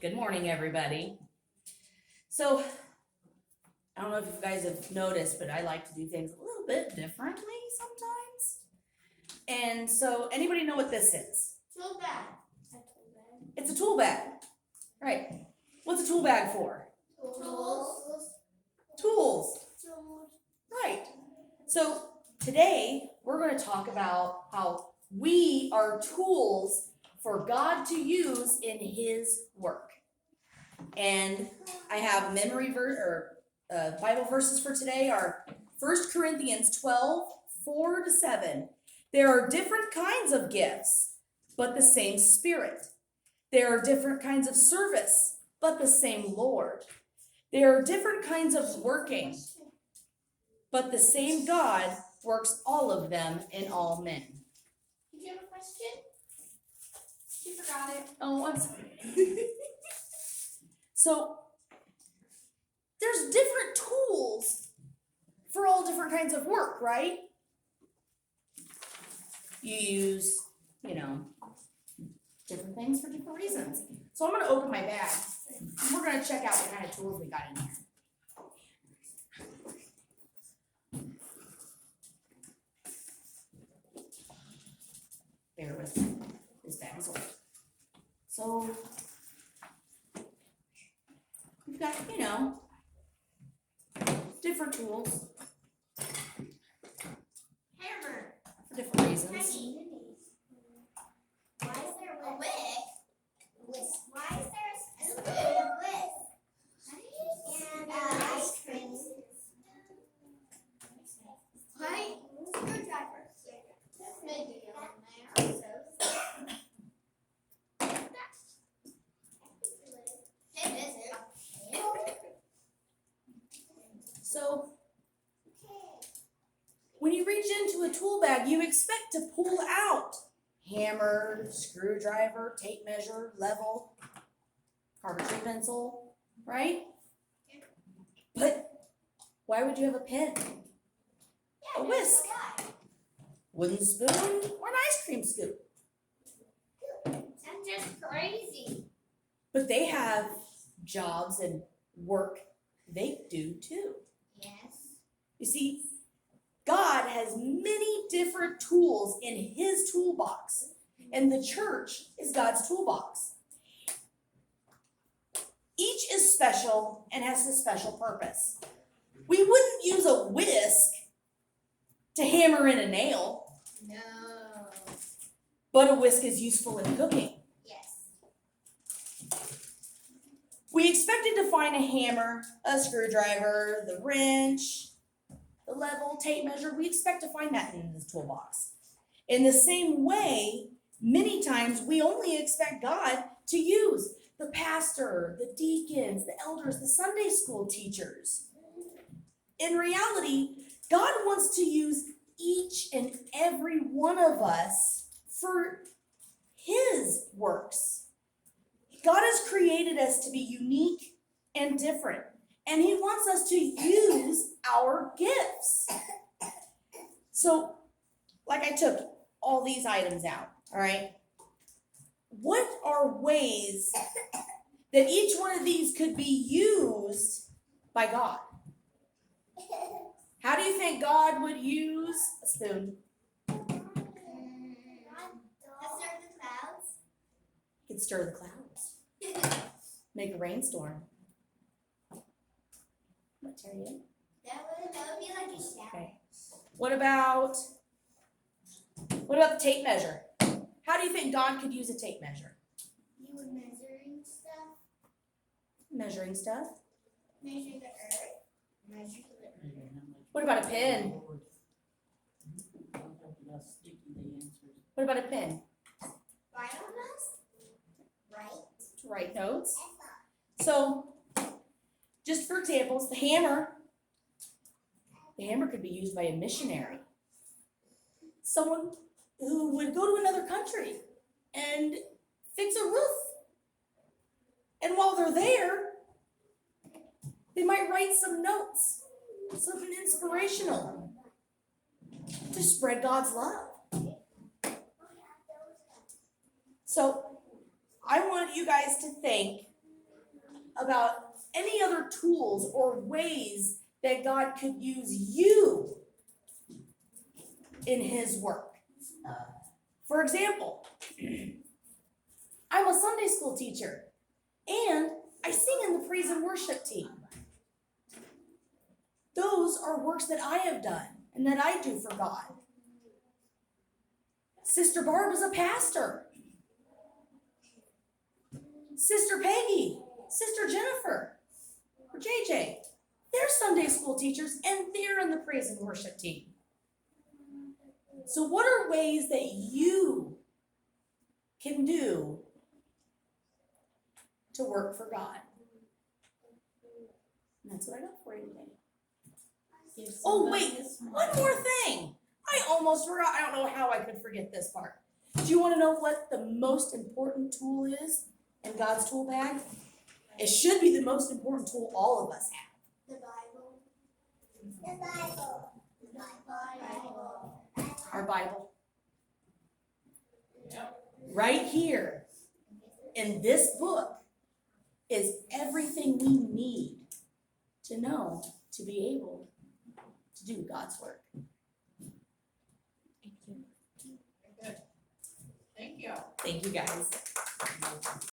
Good morning, everybody. So, I don't know if you guys have noticed, but I like to do things a little bit differently sometimes. And so, anybody know what this is? Tool bag. It's a tool bag. Right. What's a tool bag for? Tools. Tools. Right. So, today we're going to talk about how we are tools for God to use in His work. And I have Bible verses for today are 1 Corinthians 12, 4-7. There are different kinds of gifts, but the same Spirit. There are different kinds of service, but the same Lord. There are different kinds of working, but the same God works all of them in all men. Did you have a question? She forgot it. Oh, I'm sorry. So, there's different tools for all different kinds of work, right? You use, different things for different reasons. So I'm going to open my bag, and we're going to check out what kind of tools we got in here. Bear with me. This bag is old. So, we've got, different tools Hammer. for different reasons. Why is there a whisk? Why is there a spoon? A whisk. And ice cream. Why? Screwdriver. Maybe on there. So, when you reach into a tool bag, you expect to pull out hammer, screwdriver, tape measure, level, cartridge pencil, right? But why would you have a pen, a whisk, wooden spoon, or an ice cream scoop? That's just crazy. But they have jobs and work they do too. Yes. You see, God has many different tools in His toolbox, and the church is God's toolbox. Each is special and has a special purpose. We wouldn't use a whisk to hammer in a nail, No. but a whisk is useful in cooking. Yes. We expected to find a hammer, a screwdriver, the wrench, the level, tape measure. We expect to find that in this toolbox. In the same way, many times we only expect God to use the pastor, the deacons, the elders, the Sunday school teachers. In reality, God wants to use each and every one of us for His works. God has created us to be unique and different, and He wants us to use our gifts. So, like I took all these items out, all right? What are ways that each one of these could be used by God? How do you think God would use a spoon? He could stir the clouds. Make a rainstorm. What, Terry? That would be like a shower. Okay. What about the tape measure? How do you think God could use a tape measure? You would measuring stuff. Measuring stuff. Measure the earth. Measure the What about a pen? What about a pen? Write on us? Right. To write notes. So, just for examples, the hammer could be used by a missionary. Someone who would go to another country and fix a roof. And while they're there, they might write some notes, something inspirational to spread God's love. So, I want you guys to think about any other tools or ways that God could use you in His work. For example, I'm a Sunday school teacher and I sing in the praise and worship team. Those are works that I have done and that I do for God. Sister Barb is a pastor. Sister Peggy, Sister Jennifer, or JJ, they're Sunday school teachers and they're in the praise and worship team. So what are ways that you can do to work for God? And that's what I got for you today. Oh, wait, one more thing. I almost forgot. I don't know how I could forget this part. Do you want to know what the most important tool is in God's tool bag? It should be the most important tool all of us have. The Bible. The Bible. The Bible. Our Bible. Right here in this book is everything we need to know to be able to do God's work. Thank you. Thank you guys.